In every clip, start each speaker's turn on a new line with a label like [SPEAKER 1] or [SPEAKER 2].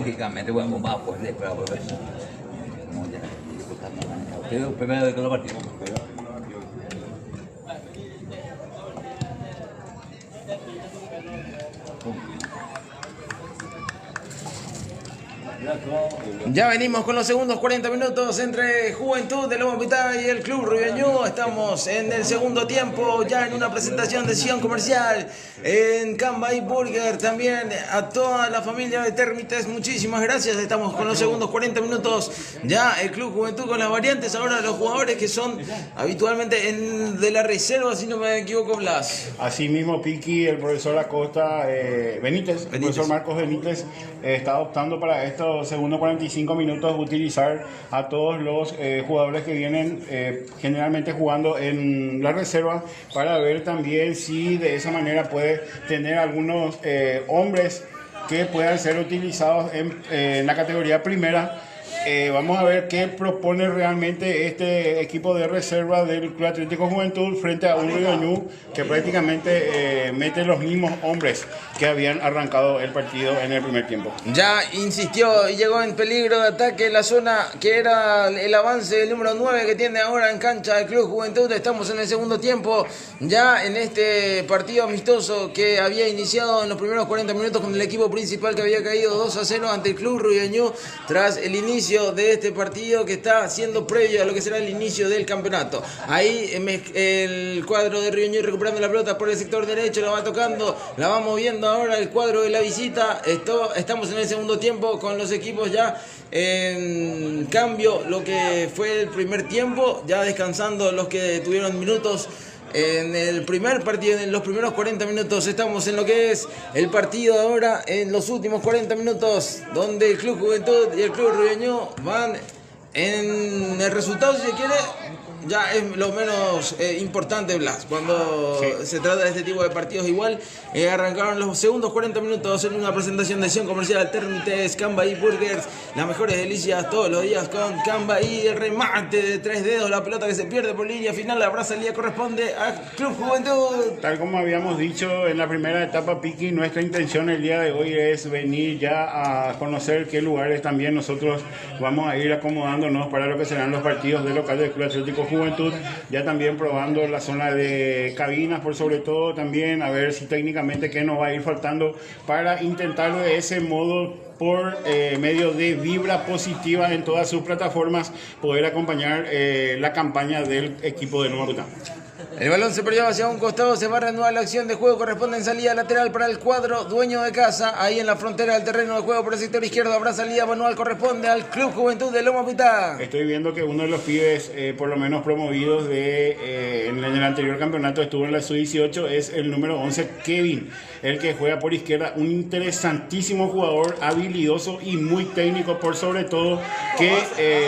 [SPEAKER 1] lógicamente, bueno, vamos a poder esperar por ver. Usted primero de que lo partimos.
[SPEAKER 2] Ya venimos con los segundos 40 minutos entre Juventud de Loma Pitá y el Club Ribeñú. Estamos en el segundo tiempo, ya en una presentación de Sion Comercial en Cambay Burger. También a toda la familia de Termites, muchísimas gracias. Estamos con los segundos 40 minutos. Ya el Club Juventud con las variantes. Ahora los jugadores que son habitualmente de la reserva, si no me equivoco, Blas.
[SPEAKER 3] Así mismo, Piqui, el profesor Acosta Benítez, el profesor Marcos Benítez, está optando para estos segundos 45 minutos utilizar a todos los jugadores que vienen generalmente jugando en la reserva, para ver también si de esa manera puede tener algunos hombres que puedan ser utilizados en la categoría primera. Vamos a ver qué propone realmente este equipo de reserva del Club Atlético Juventud frente a un Ribeñú que prácticamente mete los mismos hombres que habían arrancado el partido en el primer tiempo.
[SPEAKER 2] Ya insistió y llegó en peligro de ataque en la zona que era el avance del número 9 que tiene ahora en cancha el Club Juventud. Estamos en el segundo tiempo, ya en este partido amistoso que había iniciado en los primeros 40 minutos con el equipo principal que había caído 2-0 ante el Club Ribeñú tras el inicio de este partido que está siendo previo a lo que será el inicio del campeonato. Ahí el cuadro de Ribeñú recuperando la pelota por el sector derecho, la va tocando, la va moviendo ahora el cuadro de la visita. Estamos en el segundo tiempo con los equipos ya en cambio lo que fue el primer tiempo, ya descansando los que tuvieron minutos en el primer partido, en los primeros 40 minutos. Estamos en lo que es el partido ahora, en los últimos 40 minutos, donde el Club Juventud y el Club Ribeñú van en el resultado, si se quiere, ya es lo menos importante, Blas, cuando se trata de este tipo de partidos. Igual arrancaron los segundos 40 minutos en una presentación de Sion Comercial Termites, Cambay Burgers, las mejores delicias todos los días con Cambay, el remate de 3 dedos, la pelota que se pierde por línea final, la brazalía corresponde al Club Juventud.
[SPEAKER 3] Tal como habíamos dicho en la primera etapa, Piqui, nuestra intención el día de hoy es venir ya a conocer qué lugares también nosotros vamos a ir acomodándonos para lo que serán los partidos del local del Club Atlético Juventud, ya también probando la zona de cabinas, por sobre todo también a ver si técnicamente qué nos va a ir faltando para intentar de ese modo, por medio de vibra positiva en todas sus plataformas, poder acompañar la campaña del equipo de Loma Pitá.
[SPEAKER 2] El balón se perdió hacia un costado, se va a reanudar la acción de juego, corresponde en salida lateral para el cuadro dueño de casa, ahí en la frontera del terreno de juego por el sector izquierdo, habrá salida manual, corresponde al Club Juventud de Loma Pitá.
[SPEAKER 3] Estoy viendo que uno de los pibes, por lo menos promovidos en el anterior campeonato, estuvo en la sub-18, es el número 11, Kevin, el que juega por izquierda, un interesantísimo jugador, habilidoso y muy técnico, por sobre todo, que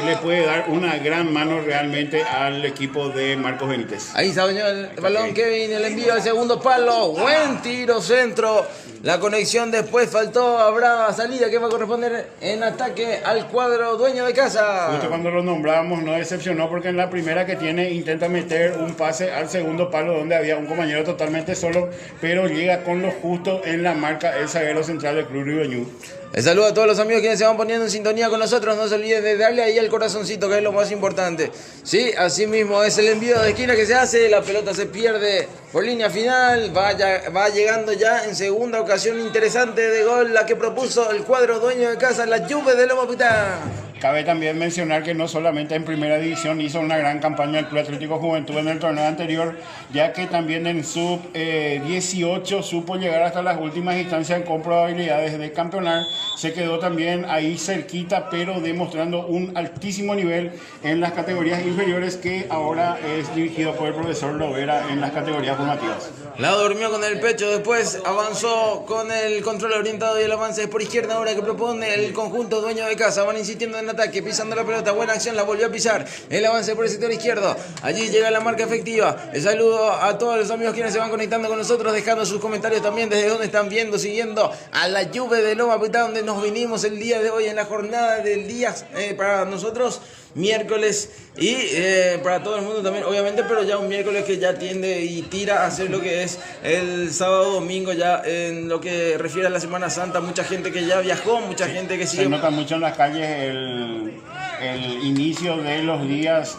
[SPEAKER 3] le puede dar una gran mano realmente al equipo de Marcos Benítez.
[SPEAKER 2] Ahí se bañó el balón Kevin, el envío al segundo palo, buen tiro centro, la conexión después faltó, habrá salida que va a corresponder en ataque al cuadro dueño de casa.
[SPEAKER 3] Justo cuando lo nombrábamos no decepcionó, porque en la primera que tiene intenta meter un pase al segundo palo donde había un compañero totalmente solo, pero llega con lo justo en la marca el zaguero central del Club Ribeñú.
[SPEAKER 2] Les saludo a todos los amigos que se van poniendo en sintonía con nosotros. No se olviden de darle ahí al corazoncito, que es lo más importante. Sí, así mismo es el envío de esquina que se hace. La pelota se pierde por línea final. Va llegando ya en segunda ocasión interesante de gol, la que propuso el cuadro dueño de casa, la Juve de Loma Pitá.
[SPEAKER 3] Cabe también mencionar que no solamente en primera división hizo una gran campaña el Club Atlético Juventud en el torneo anterior, ya que también en sub 18 supo llegar hasta las últimas instancias con probabilidades de campeonar. Se quedó también ahí cerquita, pero demostrando un altísimo nivel en las categorías inferiores, que ahora es dirigido por el profesor Lovera en las categorías formativas.
[SPEAKER 2] La durmió con el pecho, después avanzó con el control orientado y el avance es por izquierda ahora que propone el conjunto dueño de casa. Van insistiendo en ataque, pisando la pelota, buena acción, la volvió a pisar. El avance por el sector izquierdo. Allí llega la marca efectiva. El saludo a todos los amigos quienes se van conectando con nosotros, dejando sus comentarios también desde donde están viendo, siguiendo a la Juve de Loma Pitá, donde nos vinimos el día de hoy en la jornada del día para nosotros. Miércoles y para todo el mundo también, obviamente, pero ya un miércoles que ya tiende y tira a hacer lo que es el sábado, domingo, ya en lo que refiere a la Semana Santa. Mucha gente que ya viajó, mucha gente que sigue.
[SPEAKER 3] Se nota mucho en las calles el inicio de los días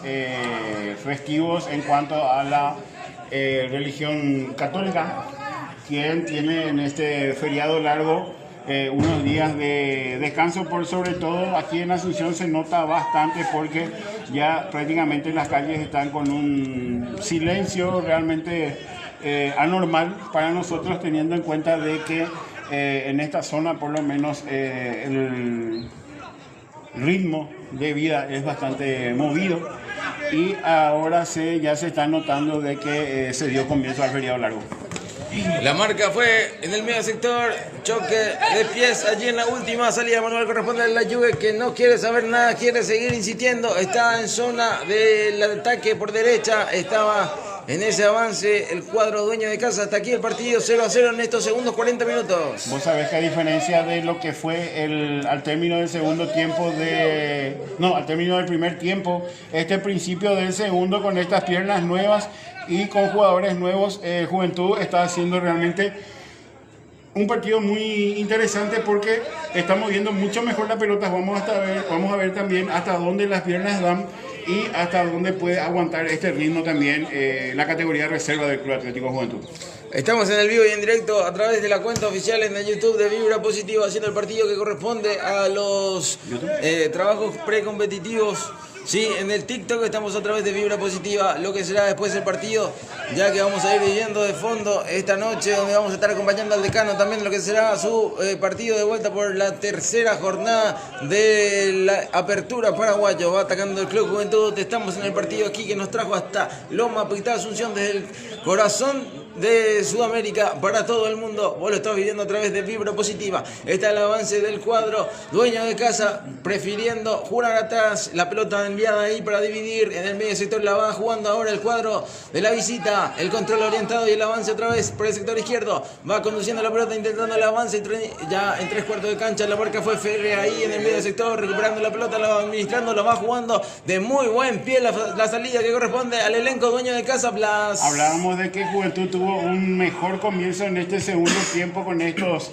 [SPEAKER 3] festivos en cuanto a la religión católica, quien tiene en este feriado largo unos días de descanso. Por sobre todo aquí en Asunción se nota bastante porque ya prácticamente las calles están con un silencio realmente anormal para nosotros, teniendo en cuenta de que en esta zona por lo menos el ritmo de vida es bastante movido y ahora ya se está notando de que se dio comienzo al feriado largo.
[SPEAKER 2] La marca fue en el medio sector, choque de pies allí en la última salida. Manuel corresponde a la Juve, que no quiere saber nada, quiere seguir insistiendo. Está en zona del ataque por derecha, estaba en ese avance el cuadro dueño de casa. Hasta aquí el partido 0-0 en estos segundos 40 minutos.
[SPEAKER 3] Vos sabés que a diferencia de lo que fue al término del segundo tiempo al término del primer tiempo, este principio del segundo con estas piernas nuevas y con jugadores nuevos, Juventud está haciendo realmente un partido muy interesante porque estamos viendo mucho mejor la pelota. Vamos a ver también hasta dónde las piernas dan y hasta dónde puede aguantar este ritmo también la categoría de reserva del Club Atlético Juventud.
[SPEAKER 2] Estamos en el vivo y en directo a través de la cuenta oficial en el YouTube de Vibra Positiva, haciendo el partido que corresponde a los trabajos precompetitivos. Sí, en el TikTok estamos a través de Vibra Positiva, lo que será después del partido, ya que vamos a ir viviendo de fondo esta noche, donde vamos a estar acompañando al decano también, lo que será su partido de vuelta por la tercera jornada de la Apertura Paraguayo. Va atacando el Club Juventud. Estamos en el partido aquí que nos trajo hasta Loma Pitá, Asunción, desde el corazón de Sudamérica para todo el mundo. Vos lo estás viviendo a través de Vibra Positiva. Está el avance del cuadro dueño de casa, prefiriendo jugar atrás, la pelota enviada ahí para dividir en el medio sector. La va jugando ahora el cuadro de la visita, el control orientado y el avance otra vez por el sector izquierdo. Va conduciendo la pelota, intentando el avance ya en 3/4 de cancha. La marca fue Ferre ahí en el medio sector, recuperando la pelota, la va administrando, la va jugando de muy buen pie la salida que corresponde al elenco dueño de casa. Blas.
[SPEAKER 3] Hablábamos de que Juventud tuvo un mejor comienzo en este segundo tiempo con estos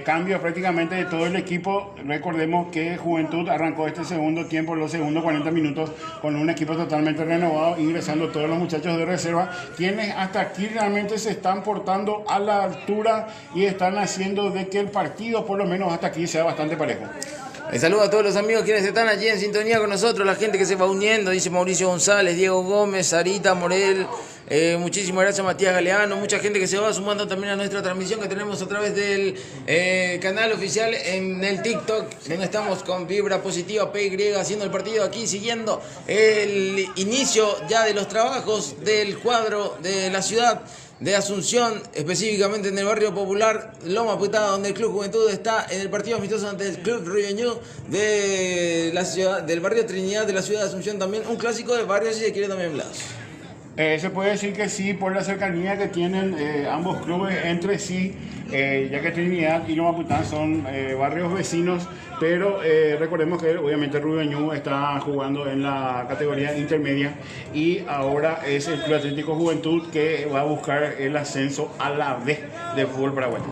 [SPEAKER 3] cambios prácticamente de todo el equipo. Recordemos que Juventud arrancó este segundo tiempo, los segundos 40 minutos, con un equipo totalmente renovado, ingresando todos los muchachos de reserva, quienes hasta aquí realmente se están portando a la altura y están haciendo de que el partido, por lo menos hasta aquí, sea bastante parejo.
[SPEAKER 2] Saludo a todos los amigos quienes están allí en sintonía con nosotros, la gente que se va uniendo, dice Mauricio González, Diego Gómez, Sarita Morel, muchísimas gracias Matías Galeano, mucha gente que se va sumando también a nuestra transmisión que tenemos a través del canal oficial en el TikTok, donde estamos con Vibra Positiva PY haciendo el partido aquí, siguiendo el inicio ya de los trabajos del cuadro de la ciudad de Asunción, específicamente en el barrio popular Loma Pitá, donde el Club Juventud está en el partido amistoso ante el Club Ribeñú de la ciudad, del barrio Trinidad de la ciudad de Asunción, también un clásico del barrio, si se quiere también, Blas.
[SPEAKER 3] Se puede decir que sí, por la cercanía que tienen ambos clubes entre sí, ya que Trinidad y Loma Pitá son barrios vecinos, pero recordemos que obviamente Ribeñú está jugando en la categoría intermedia y ahora es el Club Atlético Juventud que va a buscar el ascenso a la B del fútbol paraguayo.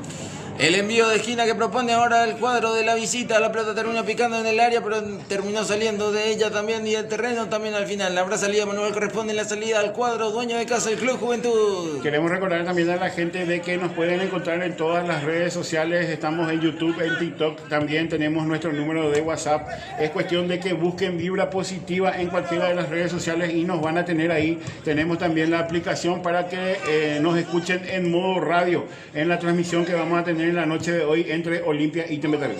[SPEAKER 2] El envío de esquina que propone ahora el cuadro de la visita. La pelota terminó picando en el área, pero terminó saliendo de ella también y del terreno también al final. La habrá salida Manuel, corresponde la salida al cuadro dueño de casa, el Club Juventud.
[SPEAKER 3] Queremos recordar también a la gente de que nos pueden encontrar en todas las redes sociales. Estamos en YouTube, en TikTok. También tenemos nuestro número de WhatsApp. Es cuestión de que busquen Vibra Positiva en cualquiera de las redes sociales y nos van a tener ahí. Tenemos también la aplicación para que nos escuchen en modo radio en la transmisión que vamos a tener en la noche de hoy entre Olimpia y Tembetabí.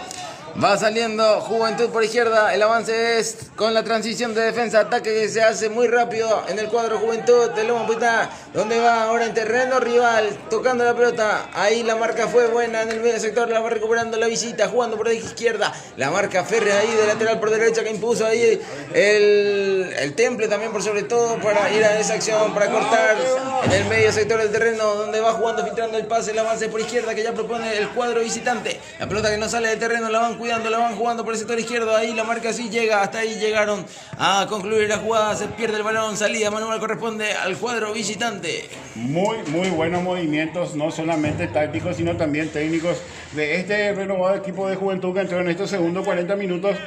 [SPEAKER 2] Va saliendo Juventud por izquierda. El avance es con la transición de defensa-ataque que se hace muy rápido en el cuadro Juventud de Loma Putá, donde va ahora en terreno rival, tocando la pelota. Ahí la marca fue buena en el medio sector, la va recuperando la visita, jugando por la izquierda. La marca férrea ahí de lateral por derecha que impuso ahí el Temple también por sobre todo para ir a esa acción, para cortar en el medio sector del terreno, donde va jugando, filtrando el pase, el avance por izquierda que ya propone el cuadro visitante. La pelota que no sale del terreno la van cuidando, la van jugando por el sector izquierdo. Ahí la marca sí llega, hasta ahí llegaron a concluir la jugada. Se pierde el balón, salida manual corresponde al cuadro visitante.
[SPEAKER 3] Muy buenos movimientos, no solamente tácticos, sino también técnicos de este renovado equipo de Juventud que entró en estos segundos 40 minutos.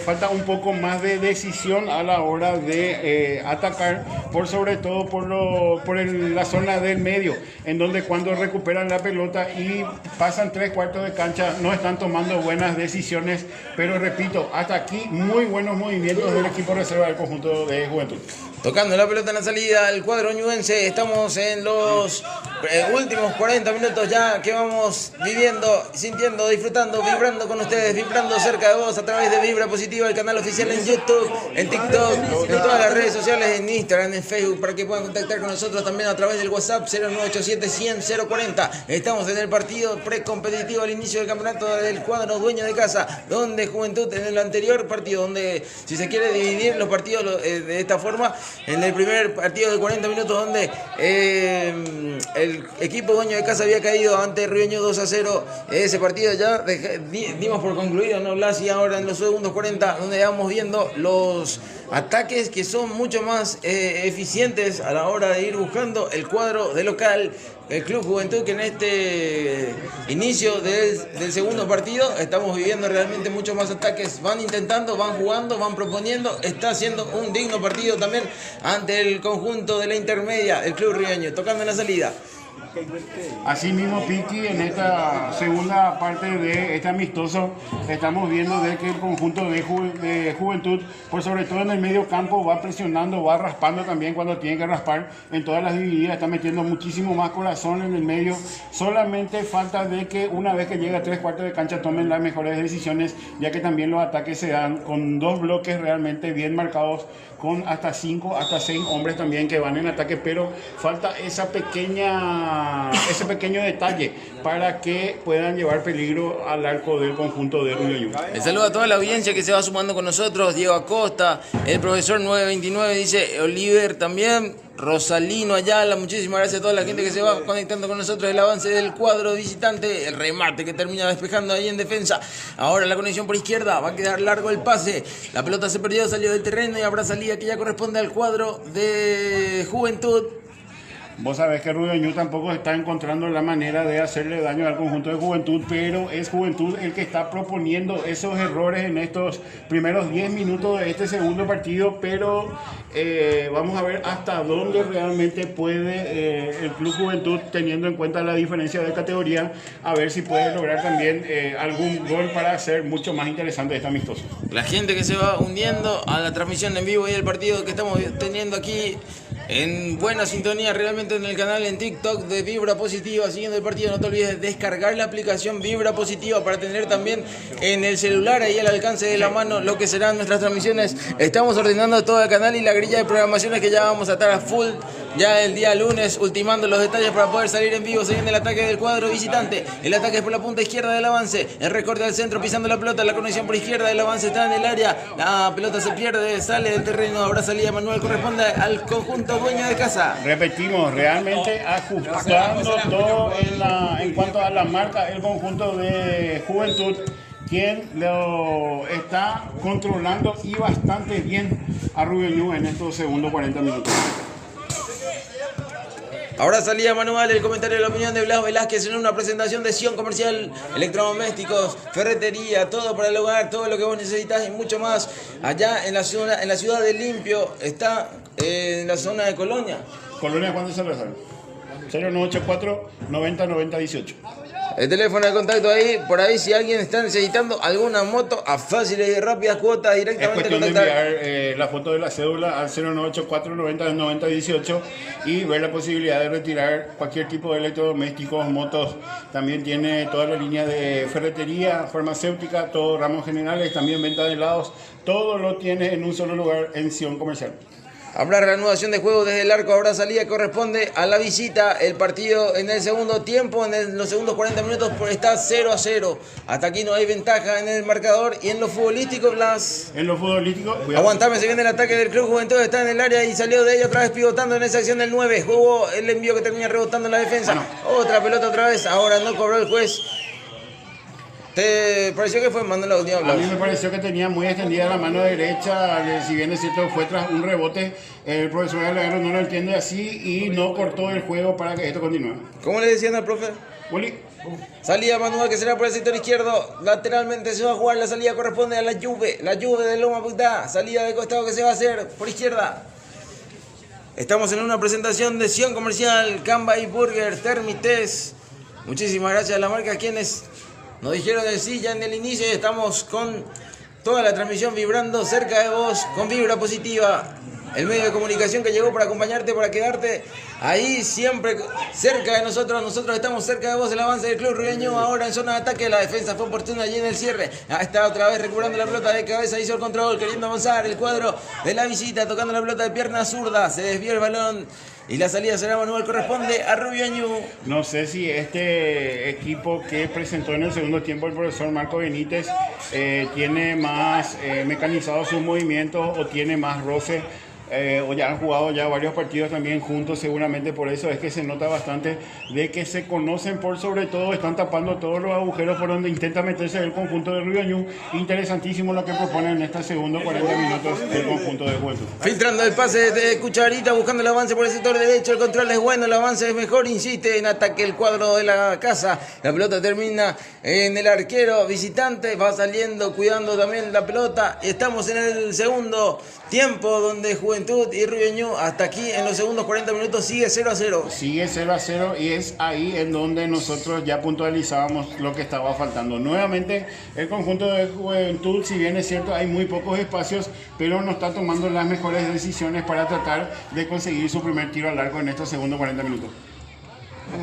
[SPEAKER 3] Falta un poco más de decisión a la hora de atacar, por sobre todo por la zona del medio, en donde cuando recuperan la pelota y pasan 3/4 de cancha no están tomando buenas decisiones, pero repito, hasta aquí muy buenos movimientos del equipo reserva del conjunto de Juventud.
[SPEAKER 2] Tocando la pelota en la salida, el cuadro ñubense. Estamos en los últimos 40 minutos ya que vamos viviendo, sintiendo, disfrutando, vibrando con ustedes, vibrando cerca de vos a través de Vibra Positiva, el canal oficial en YouTube, en TikTok, en todas las redes sociales, en Instagram, en Facebook, para que puedan contactar con nosotros también a través del WhatsApp 0987-100-040. Estamos en el partido precompetitivo al inicio del campeonato del cuadro dueño de casa, donde Juventud en el anterior partido, donde si se quiere dividir los partidos de esta forma, en el primer partido de 40 minutos donde el equipo dueño de casa había caído ante Ribeño 2-0, ese partido ya dimos por concluido, ¿no, Blas? Y ahora en los segundos 40 donde vamos viendo los ataques que son mucho más eficientes a la hora de ir buscando el cuadro de local. El Club Juventud, que en este inicio del segundo partido estamos viviendo realmente muchos más ataques. Van intentando, van jugando, van proponiendo. Está haciendo un digno partido también ante el conjunto de la intermedia, el Club Ribeño, tocando en la salida.
[SPEAKER 3] Así mismo, Piki, en esta segunda parte de este amistoso estamos viendo de que el conjunto de Juventud, por sobre todo en el medio campo, va presionando, va raspando también cuando tiene que raspar en todas las divididas, está metiendo muchísimo más corazón en el medio. Solamente falta de que una vez que llega a 3/4 de cancha tomen las mejores decisiones, ya que también los ataques se dan con dos bloques realmente bien marcados, con hasta 5, hasta 6 hombres también que van en ataque, pero falta ese pequeño detalle para que puedan llevar peligro al arco del conjunto de Ribeño.
[SPEAKER 2] Le saludo a toda la audiencia que se va sumando con nosotros, Diego Acosta, el profesor 929 dice, Oliver también, Rosalino Ayala, muchísimas gracias a toda la gente que se va conectando con nosotros. El avance del cuadro visitante, el remate que termina despejando ahí en defensa. Ahora la conexión por izquierda, va a quedar largo el pase. La pelota se perdió, salió del terreno y habrá salida que ya corresponde al cuadro de Juventud.
[SPEAKER 3] Vos sabés que Ribeño tampoco está encontrando la manera de hacerle daño al conjunto de Juventud, pero es Juventud el que está proponiendo esos errores en estos primeros 10 minutos de este segundo partido, pero vamos a ver hasta dónde realmente puede el Club Juventud, teniendo en cuenta la diferencia de categoría, a ver si puede lograr también algún gol para hacer mucho más interesante este amistoso.
[SPEAKER 2] La gente que se va uniendo a la transmisión en vivo y el partido que estamos teniendo aquí en buena sintonía realmente en el canal en TikTok de Vibra Positiva, siguiendo el partido. No te olvides de descargar la aplicación Vibra Positiva para tener también en el celular ahí al alcance de la mano lo que serán nuestras transmisiones. Estamos ordenando todo el canal y la grilla de programaciones que ya vamos a estar a full ya el día lunes, ultimando los detalles para poder salir en vivo. Se viene el ataque del cuadro visitante, el ataque es por la punta izquierda del avance, el recorte al centro pisando la pelota, la conexión por izquierda, el avance está en el área, la pelota se pierde, sale del terreno, habrá salida manual, corresponde al conjunto dueño de casa.
[SPEAKER 3] Repetimos, realmente ajustando todo en cuanto a la marca, el conjunto de Juventud, quien lo está controlando y bastante bien a Ribeño en estos segundos 40 minutos.
[SPEAKER 2] Ahora salía manual el comentario de la opinión de Blas Velázquez en una presentación de Sion Comercial, electrodomésticos, ferretería, todo para el hogar, todo lo que vos necesitas y mucho más. Allá en la ciudad de Limpio, está en la zona de Colonia.
[SPEAKER 3] Colonia, ¿cuándo se resuelve? 0984 90 90 18.
[SPEAKER 2] El teléfono de contacto ahí, por ahí si alguien está necesitando alguna moto a fáciles y rápidas cuotas
[SPEAKER 3] Es
[SPEAKER 2] directamente
[SPEAKER 3] cuestión de
[SPEAKER 2] contactar.
[SPEAKER 3] enviar la foto de la cédula al 098-490-9018 y ver la posibilidad de retirar cualquier tipo de electrodomésticos, motos. También tiene toda la línea de ferretería, farmacéutica, todos ramos generales, también venta de helados. Todo lo tiene en un solo lugar en Sion Comercial.
[SPEAKER 2] Habrá reanudación de juego desde el arco, habrá salida, corresponde a la visita. El partido en el segundo tiempo, los segundos 40 minutos está 0-0. Hasta aquí no hay ventaja en el marcador y en lo futbolístico, Blas.
[SPEAKER 3] En lo futbolístico,
[SPEAKER 2] Aguantame, se viene el ataque del Club Juventud, está en el área y salió de ella otra vez pivotando en esa acción del 9. Jugó el envío que termina rebotando en la defensa. Otra pelota otra vez, ahora no cobró el juez. ¿Te pareció que fue mandando la última?
[SPEAKER 3] A mí me pareció que tenía muy extendida la mano derecha, si bien es cierto fue tras un rebote, el profesor Galeano no lo entiende así y no cortó el juego para que esto continúe.
[SPEAKER 2] ¿Cómo le decían al profe?
[SPEAKER 3] Uli.
[SPEAKER 2] Salida manual que será por el sector izquierdo, lateralmente se va a jugar, la salida corresponde a la Juve de Loma Putá, salida de costado que se va a hacer por izquierda. Estamos en una presentación de Sion Comercial, Camba y Burger, Termites. Muchísimas gracias a la marca quienes nos dijeron el sí ya en el inicio y estamos con toda la transmisión vibrando cerca de vos, con vibra positiva. El medio de comunicación que llegó para acompañarte, para quedarte ahí siempre cerca de nosotros. Nosotros estamos cerca de vos. El avance del Club Ribeño ahora en zona de ataque. La defensa fue oportuna allí en el cierre. Está otra vez recuperando la pelota de cabeza. Hizo el control, queriendo avanzar. El cuadro de la visita, tocando la pelota de pierna zurda. Se desvió el balón. Y la salida será manual, corresponde a Rubiañú.
[SPEAKER 3] No sé si este equipo que presentó en el segundo tiempo el profesor Marco Benítez tiene más mecanizado sus movimientos o tiene más roce. O ya han jugado ya varios partidos también juntos, seguramente por eso es que se nota bastante de que se conocen por sobre todo, están tapando todos los agujeros por donde intenta meterse el conjunto de Ribeñú. Interesantísimo lo que proponen en estos segundos 40 minutos el conjunto de Juventud.
[SPEAKER 2] Filtrando el pase de Cucharita, buscando el avance por el sector derecho, el control es bueno, el avance es mejor, insiste en ataque el cuadro de la casa, la pelota termina en el arquero visitante, va saliendo, cuidando también la pelota. Estamos en el segundo tiempo donde Juventud y Ribeñú hasta aquí en los segundos 40 minutos sigue 0-0.
[SPEAKER 3] Sigue 0-0 y es ahí en donde nosotros ya puntualizábamos lo que estaba faltando. Nuevamente el conjunto de Juventud, si bien es cierto hay muy pocos espacios, pero no está tomando las mejores decisiones para tratar de conseguir su primer tiro al arco en estos segundos 40 minutos.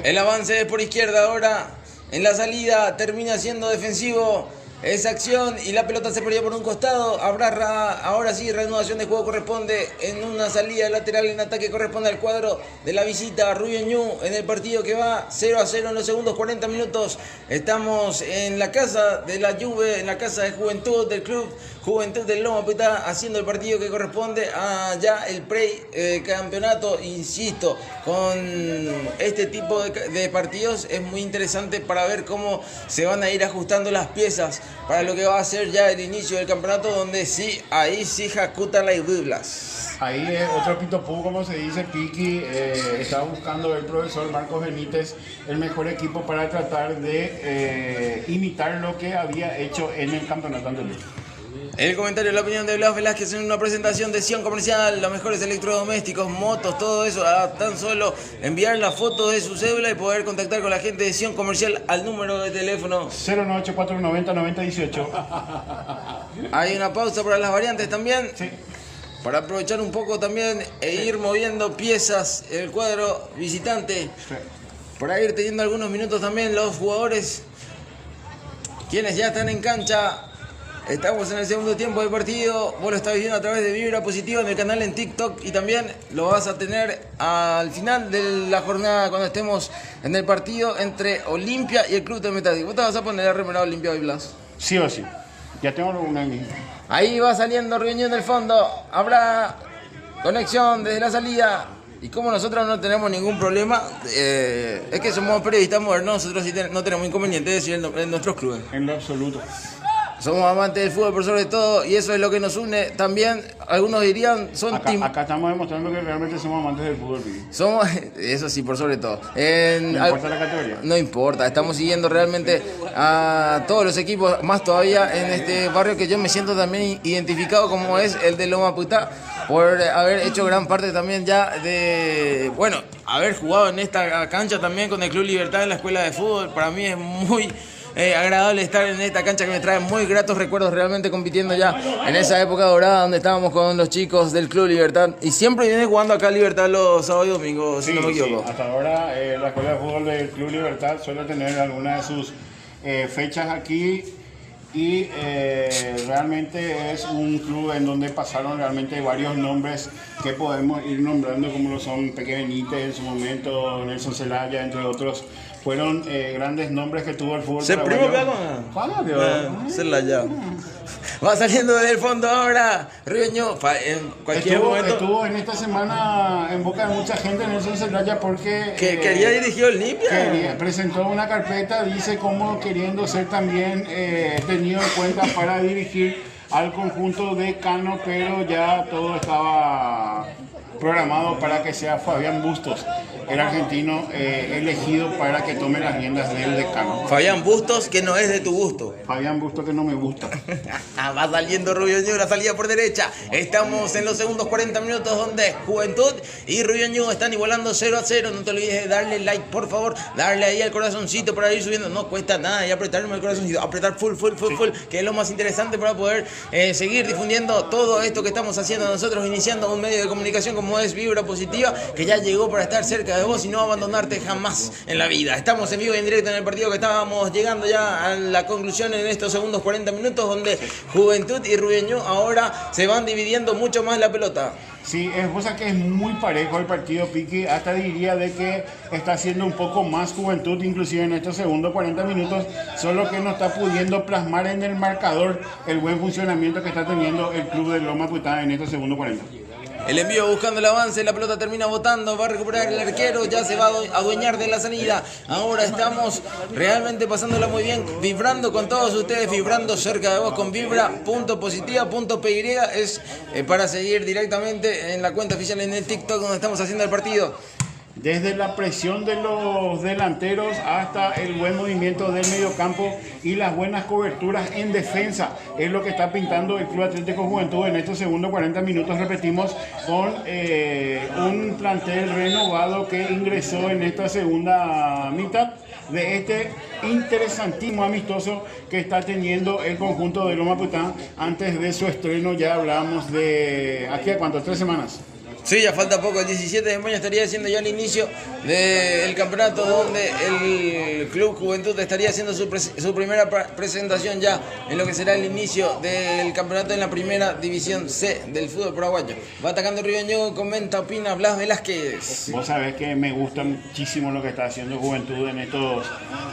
[SPEAKER 2] El avance es por izquierda ahora, en la salida termina siendo defensivo esa acción y la pelota se perdió por un costado. Habrá ahora sí reanudación de juego, corresponde en una salida lateral en ataque, corresponde al cuadro de la visita a Rubiañú en el partido que va 0-0 en los segundos 40 minutos. Estamos en la casa de la Juve, en la casa de Juventud del Club Juventud del Loma Putá, haciendo el partido que corresponde a ya el pre-campeonato. Insisto, con este tipo de partidos es muy interesante para ver cómo se van a ir ajustando las piezas para lo que va a ser ya el inicio del campeonato, donde sí, ahí sí jacuta la Iblas.
[SPEAKER 3] Ahí es otro pitopú, como se dice, Piki. Está buscando el profesor Marcos Benítez el mejor equipo para tratar de imitar lo que había hecho en el campeonato anterior.
[SPEAKER 2] El comentario, la opinión de Blas Velázquez en una presentación de Sion Comercial, los mejores electrodomésticos, motos, todo eso, a tan solo enviar la foto de su cédula y poder contactar con la gente de Sion Comercial al número de teléfono
[SPEAKER 3] 098-490-9018.
[SPEAKER 2] Hay una pausa para las variantes también.
[SPEAKER 3] Sí.
[SPEAKER 2] Para aprovechar un poco también e ir moviendo piezas el cuadro visitante.
[SPEAKER 3] Sí.
[SPEAKER 2] Para ir teniendo algunos minutos también los jugadores, quienes ya están en cancha. Estamos en el segundo tiempo del partido. Vos lo estás viendo a través de Vibra Positiva en el canal en TikTok y también lo vas a tener al final de la jornada cuando estemos en el partido entre Olimpia y el Club de Metálico. ¿Vos te vas a poner a remerar Olimpia hoy, Blas?
[SPEAKER 3] Sí o sí. Ya tengo una en mi.
[SPEAKER 2] Ahí va saliendo Ribeñú del fondo. Habrá conexión desde la salida. Y como nosotros no tenemos ningún problema, es que somos periodistas modernos, nosotros sí no tenemos inconveniente de decir en nuestros clubes.
[SPEAKER 3] En lo absoluto.
[SPEAKER 2] Somos amantes del fútbol por sobre todo y eso es lo que nos une. También algunos dirían
[SPEAKER 3] acá estamos demostrando que realmente somos amantes del fútbol, Piqui.
[SPEAKER 2] Somos, eso sí, por sobre todo.
[SPEAKER 3] ¿No importa la categoría?
[SPEAKER 2] No importa, estamos siguiendo realmente a todos los equipos, más todavía en este barrio que yo me siento también identificado como es el de Loma Putá, por haber hecho gran parte también ya de, bueno, haber jugado en esta cancha también con el Club Libertad en la escuela de fútbol. Para mí es muy agradable estar en esta cancha que me trae muy gratos recuerdos realmente compitiendo ya en esa época dorada donde estábamos con los chicos del Club Libertad y siempre viene jugando acá Libertad los sábados y domingos, si no me equivoco.
[SPEAKER 3] Sí. Hasta ahora la escuela de fútbol del Club Libertad suele tener algunas de sus fechas aquí y realmente es un club en donde pasaron realmente varios nombres que podemos ir nombrando como lo son Peque Benítez en su momento, Nelson Zelaya, entre otros. Fueron grandes nombres que tuvo el fútbol paraguayo.
[SPEAKER 2] Zelaya. Va saliendo del fondo ahora, Rioño, en cualquier momento.
[SPEAKER 3] Estuvo en esta semana en boca de mucha gente Nelson Zelaya porque
[SPEAKER 2] quería dirigir Olimpia.
[SPEAKER 3] Presentó una carpeta, dice como queriendo ser también tenido en cuenta para dirigir al conjunto de Cano, pero ya todo estaba programado para que sea Fabián Bustos, el argentino elegido para que tome las riendas del decano.
[SPEAKER 2] Fabián Bustos, que no es de tu gusto.
[SPEAKER 3] Fabián Bustos, que no me gusta.
[SPEAKER 2] Va saliendo Rubio, la salida por derecha. Estamos en los segundos 40 minutos donde Juventud y Rubio están igualando 0-0. No te olvides de darle like, por favor. Darle ahí al corazoncito para ir subiendo. No cuesta nada y apretarme el corazoncito. Apretar full, que es lo más interesante para poder seguir difundiendo todo esto que estamos haciendo nosotros, iniciando un medio de comunicación como es Vibra Positiva, que ya llegó para estar cerca de vos y no abandonarte jamás en la vida. Estamos en vivo y en directo en el partido que estábamos llegando ya a la conclusión en estos segundos 40 minutos donde Juventud y Rubeño ahora se van dividiendo mucho más la pelota.
[SPEAKER 3] Sí, es cosa que es muy parejo el partido, Piqui. Hasta diría de que está haciendo un poco más Juventud, inclusive en estos segundos 40 minutos, solo que no está pudiendo plasmar en el marcador el buen funcionamiento que está teniendo el club de Loma Putá en estos segundos 40.
[SPEAKER 2] El envío buscando el avance, la pelota termina botando, va a recuperar el arquero, ya se va a adueñar de la salida. Ahora estamos realmente pasándola muy bien, vibrando con todos ustedes, vibrando cerca de vos con vibra.positiva.py, es para seguir directamente en la cuenta oficial en el TikTok donde estamos haciendo el partido.
[SPEAKER 3] Desde la presión de los delanteros hasta el buen movimiento del mediocampo y las buenas coberturas en defensa es lo que está pintando el Club Atlético Juventud en estos segundos 40 minutos, repetimos, con un plantel renovado que ingresó en esta segunda mitad de este interesantísimo amistoso que está teniendo el conjunto de Loma Putá antes de su estreno. Ya hablábamos de aquí a cuánto, 3 semanas.
[SPEAKER 2] Sí, ya falta poco, el 17 de mayo estaría siendo ya el inicio del campeonato donde el Club Juventud estaría haciendo su primera presentación ya en lo que será el inicio del campeonato en la primera división C del fútbol paraguayo. Va atacando Ribeño, comenta, opina Blas Velázquez.
[SPEAKER 3] Vos sabés que me gusta muchísimo lo que está haciendo Juventud en estos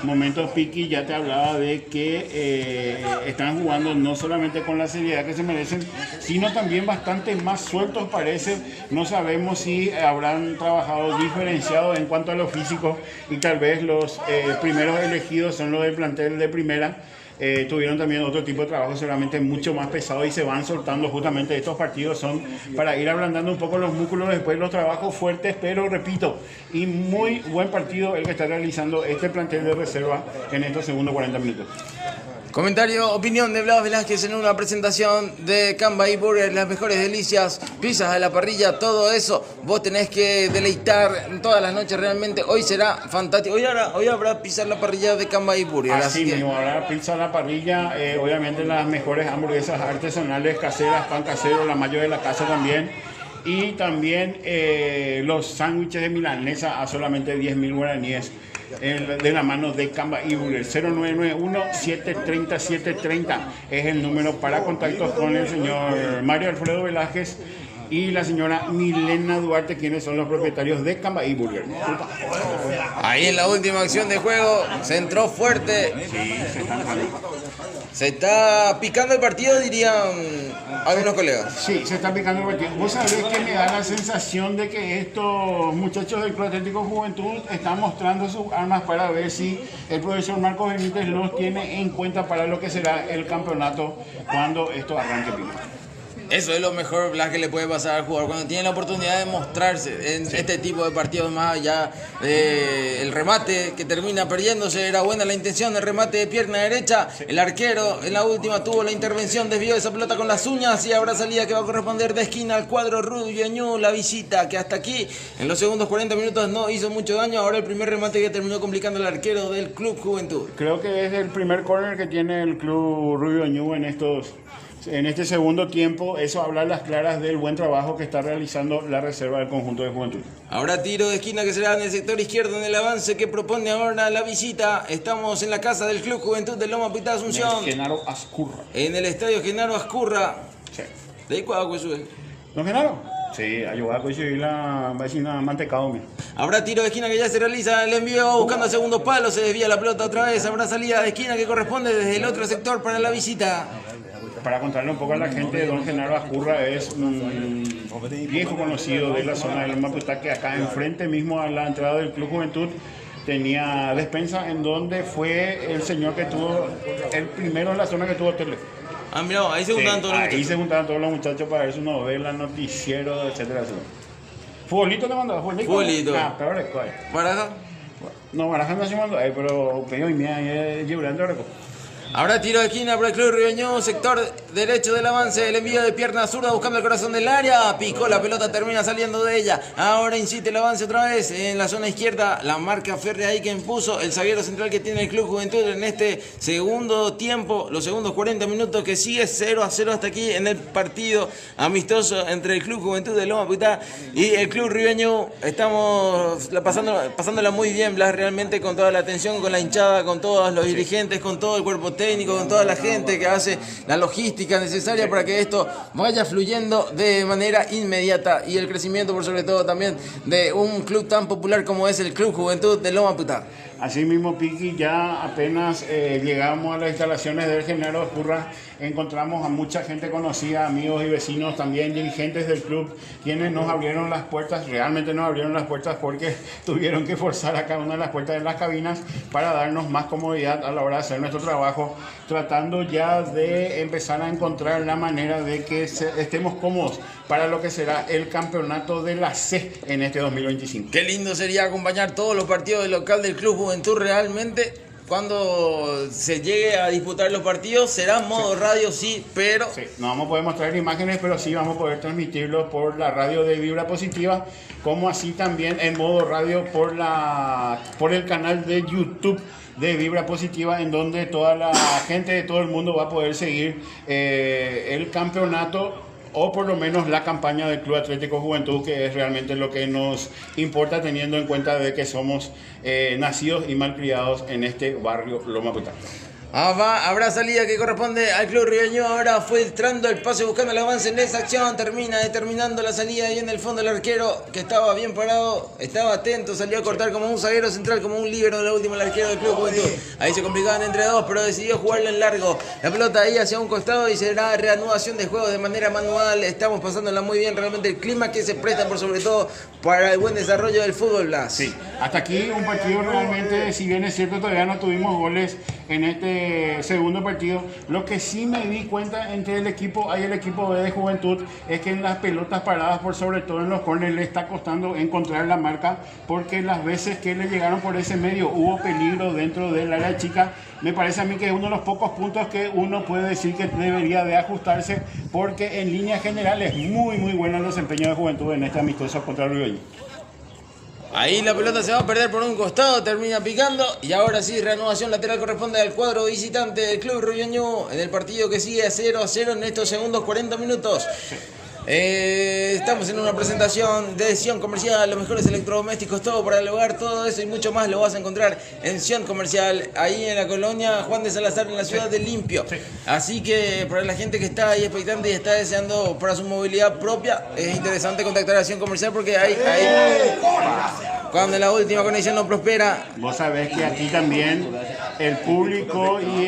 [SPEAKER 3] momentos. Piqui ya te hablaba de que están jugando no solamente con la seriedad que se merecen, sino también bastante más sueltos parece. No sabemos si habrán trabajado diferenciado en cuanto a lo físico y tal vez los primeros elegidos son los del plantel de primera. Tuvieron también otro tipo de trabajo seguramente mucho más pesado y se van soltando justamente estos partidos, son para ir ablandando un poco los músculos después los trabajos fuertes, pero repito, y muy buen partido el que está realizando este plantel de reserva en estos segundos 40 minutos.
[SPEAKER 2] Comentario, opinión de Blas Velázquez en una presentación de Camba y Burger, las mejores delicias, pizzas a la parrilla, todo eso. Vos tenés que deleitar todas las noches realmente. Hoy será fantástico. Hoy habrá pizza a la parrilla de Camba y Burger.
[SPEAKER 3] Así mismo, habrá pizza a la parrilla. Obviamente las mejores hamburguesas artesanales, caseras, pan casero, la mayo de la casa también. Y también los sándwiches de milanesa a solamente 10.000 guaraníes. De la mano de Camba y Burger. 0991-730-730 es el número para contactos con el señor Mario Alfredo Velázquez y la señora Milena Duarte, quienes son los propietarios de Camba y Burger.
[SPEAKER 2] Ahí en la última acción de juego se entró fuerte.
[SPEAKER 3] Sí, se están jugando.
[SPEAKER 2] Se está picando el partido, dirían algunos colegas.
[SPEAKER 3] Sí, se está picando el partido. Vos sabés que me da la sensación de que estos muchachos del Club Atlético Juventud están mostrando sus armas para ver si el profesor Marcos Benítez los tiene en cuenta para lo que será el campeonato cuando esto arranque primero.
[SPEAKER 2] Eso es lo mejor, Blas, que le puede pasar al jugador cuando tiene la oportunidad de mostrarse en este tipo de partidos, más allá del remate que termina perdiéndose. Era buena la intención del remate de pierna derecha. El arquero en la última tuvo la intervención, desvió esa pelota con las uñas y habrá salida que va a corresponder de esquina al cuadro Rubio Ñu. La visita que hasta aquí en los segundos 40 minutos no hizo mucho daño. Ahora el primer remate que terminó complicando al arquero del Club Juventud.
[SPEAKER 3] Creo que es el primer córner que tiene el Club Rubio Ñu en este segundo tiempo. Eso habla a las claras del buen trabajo que está realizando la reserva del conjunto de Juventud.
[SPEAKER 2] Ahora tiro de esquina que será en el sector izquierdo en el avance que propone ahora la visita. Estamos en la casa del Club Juventud de Loma Pitá Asunción.
[SPEAKER 3] Genaro Ascurra.
[SPEAKER 2] En el estadio Genaro Ascurra.
[SPEAKER 3] Sí.
[SPEAKER 2] ¿De ahí cuándo sube?
[SPEAKER 3] ¿No, Genaro? Sí, ayudar a conseguir la vecina mantecado.
[SPEAKER 2] Habrá tiro de esquina que ya se realiza el envío buscando el segundo palo. Se desvía la pelota otra vez. Habrá salida de esquina que corresponde desde el otro sector para la visita.
[SPEAKER 3] Para contarle un poco a la gente, don Genaro Ascurra es un viejo conocido de la zona de Loma Pitá, que acá enfrente mismo a la entrada del Club Juventud tenía despensa, en donde fue el señor que tuvo, el primero en la zona que tuvo tele.
[SPEAKER 2] Ah, mira, ahí se juntaban todos los
[SPEAKER 3] Ahí
[SPEAKER 2] muchachos.
[SPEAKER 3] se juntaban todos los muchachos para ver su novela, noticiero, etcétera, etcétera. ¿Futbolito te mandó?
[SPEAKER 2] Futbolito.
[SPEAKER 3] Ah, pero es cuál.
[SPEAKER 2] Baraja.
[SPEAKER 3] No, Baraja no se mandó, pero peño y mía, llorando reco.
[SPEAKER 2] Ahora tiro de esquina para el Club Ribeño, sector derecho del avance, el envío de pierna zurda buscando el corazón del área, picó la pelota, termina saliendo de ella. Ahora incite el avance otra vez en la zona izquierda, la marca férrea ahí que impuso el zaguero central que tiene el Club Juventud en este segundo tiempo, los segundos 40 minutos que sigue 0-0 hasta aquí en el partido amistoso entre el Club Juventud de Loma Pitá y el Club Ribeño. Estamos pasándola muy bien, Blas, realmente con toda la atención, con la hinchada, con todos los dirigentes, con todo el cuerpo técnico, con toda la gente que hace la logística necesaria para que esto vaya fluyendo de manera inmediata y el crecimiento por sobre todo también de un club tan popular como es el Club Juventud de Loma Pitá.
[SPEAKER 3] Así mismo, Piqui, ya apenas llegamos a las instalaciones del Genaro Ascurra, encontramos a mucha gente conocida, amigos y vecinos, también dirigentes del club, quienes nos abrieron las puertas, realmente nos abrieron las puertas porque tuvieron que forzar a cada una de las puertas de las cabinas para darnos más comodidad a la hora de hacer nuestro trabajo, tratando ya de empezar a encontrar la manera de que estemos cómodos para lo que será el campeonato de la C en este 2025.
[SPEAKER 2] Qué lindo sería acompañar todos los partidos del local del Club Juventud realmente. Cuando se llegue a disputar los partidos, será modo radio, sí, pero...
[SPEAKER 3] Sí, no vamos a poder mostrar imágenes, pero sí vamos a poder transmitirlos por la radio de Vibra Positiva, como así también en modo radio por el canal de YouTube de Vibra Positiva, en donde toda la gente de todo el mundo va a poder seguir el campeonato, o por lo menos la campaña del Club Atlético Juventud, que es realmente lo que nos importa, teniendo en cuenta de que somos nacidos y malcriados en este barrio Loma Pitá.
[SPEAKER 2] Habrá salida que corresponde al Club Ribeño. Ahora fue filtrando el pase buscando el avance en esa acción. Termina determinando la salida y en el fondo el arquero que estaba bien parado, estaba atento, salió a cortar como un zaguero central, como un líbero de la última, el arquero del Club Juventud. Ahí se complicaban entre dos, pero decidió jugarlo en largo. La pelota ahí hacia un costado y será reanudación de juego de manera manual. Estamos pasándola muy bien, realmente el clima que se presta por sobre todo para el buen desarrollo del fútbol, Blas.
[SPEAKER 3] Sí, hasta aquí un partido realmente, si bien es cierto todavía no tuvimos goles en este segundo partido, lo que sí me di cuenta entre el equipo A y el equipo B de Juventud es que en las pelotas paradas, por sobre todo en los corners, le está costando encontrar la marca, porque las veces que le llegaron por ese medio hubo peligro dentro del área chica. Me parece a mí que es uno de los pocos puntos que uno puede decir que debería de ajustarse, porque en líneas generales muy bueno el desempeño de Juventud en este amistoso contra el Ribeño.
[SPEAKER 2] Ahí la pelota se va a perder por un costado, termina picando y ahora sí, reanudación lateral corresponde al cuadro visitante del Club Ribeño en el partido que sigue 0-0 en estos segundos 40 minutos. Estamos en una presentación de Sion Comercial, los mejores electrodomésticos, todo para el hogar, todo eso y mucho más lo vas a encontrar en Sion Comercial, ahí en la colonia Juan de Salazar, en la ciudad de Limpio. Así que para la gente que está ahí expectante y está deseando para su movilidad propia, es interesante contactar a Sion Comercial porque ahí cuando la última conexión no prospera.
[SPEAKER 3] Vos sabés que aquí también el público y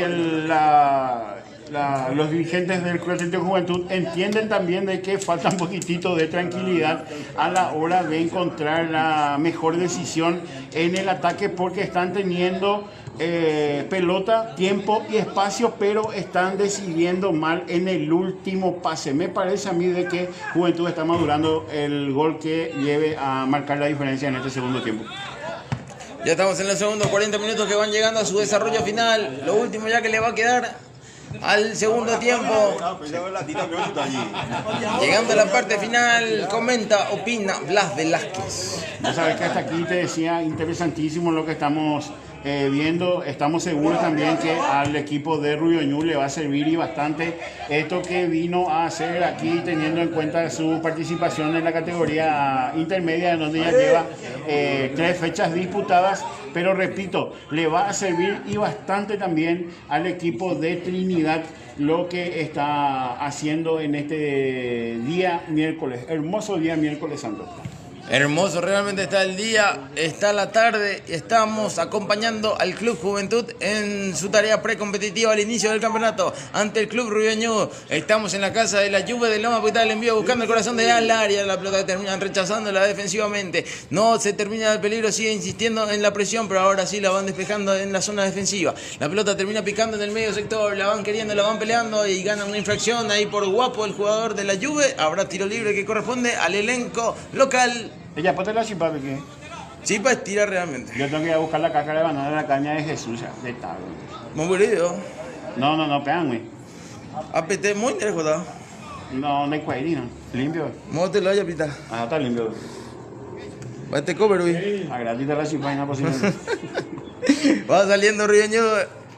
[SPEAKER 3] los dirigentes del Club Atlético Juventud entienden también de que falta un poquitito de tranquilidad a la hora de encontrar la mejor decisión en el ataque, porque están teniendo pelota, tiempo y espacio, pero están decidiendo mal en el último pase. Me parece a mí de que Juventud está madurando el gol que lleve a marcar la diferencia en este segundo tiempo.
[SPEAKER 2] Ya estamos en los segundos 40 minutos que van llegando a su desarrollo final. Lo último ya que le va a quedar al segundo tiempo. Llegando a la parte final, comenta, opina Blas Velázquez.
[SPEAKER 3] Ya sabes que hasta aquí te decía, interesantísimo lo que estamos viendo. Estamos seguros también que al equipo de Rubio Ñu le va a servir y bastante esto que vino a hacer aquí, teniendo en cuenta su participación en la categoría intermedia, en donde ya lleva 3 fechas disputadas. Pero repito, le va a servir y bastante también al equipo de Trinidad lo que está haciendo en este día miércoles, hermoso día miércoles santo.
[SPEAKER 2] Hermoso, realmente está el día, está la tarde, estamos acompañando al Club Juventud en su tarea precompetitiva al inicio del campeonato ante el Club Rubio Ñu. Estamos en la casa de la Juve de Loma Pital, el envío buscando el corazón de al área, la pelota que terminan rechazándola defensivamente. No se termina el peligro, sigue insistiendo en la presión, pero ahora sí la van despejando en la zona defensiva. La pelota termina picando en el medio sector, la van queriendo, la van peleando y gana una infracción ahí por guapo el jugador de la Juve. Habrá tiro libre que corresponde al elenco local.
[SPEAKER 3] Ella, ponte la chipa, porque
[SPEAKER 2] Chipa estira realmente.
[SPEAKER 3] yo tengo que ir a buscar la cáscara de banana de la caña de Jesús, ya, de tarde.
[SPEAKER 2] Muy bonito.
[SPEAKER 3] No, péganme.
[SPEAKER 2] APT muy interesante.
[SPEAKER 3] No hay cuadrina, limpio.
[SPEAKER 2] Mótelo lo haya pita.
[SPEAKER 3] Ah, está limpio.
[SPEAKER 2] Va este cover, güey.
[SPEAKER 3] A gratis la chipa y no posible.
[SPEAKER 2] Va saliendo Rubio Ñu.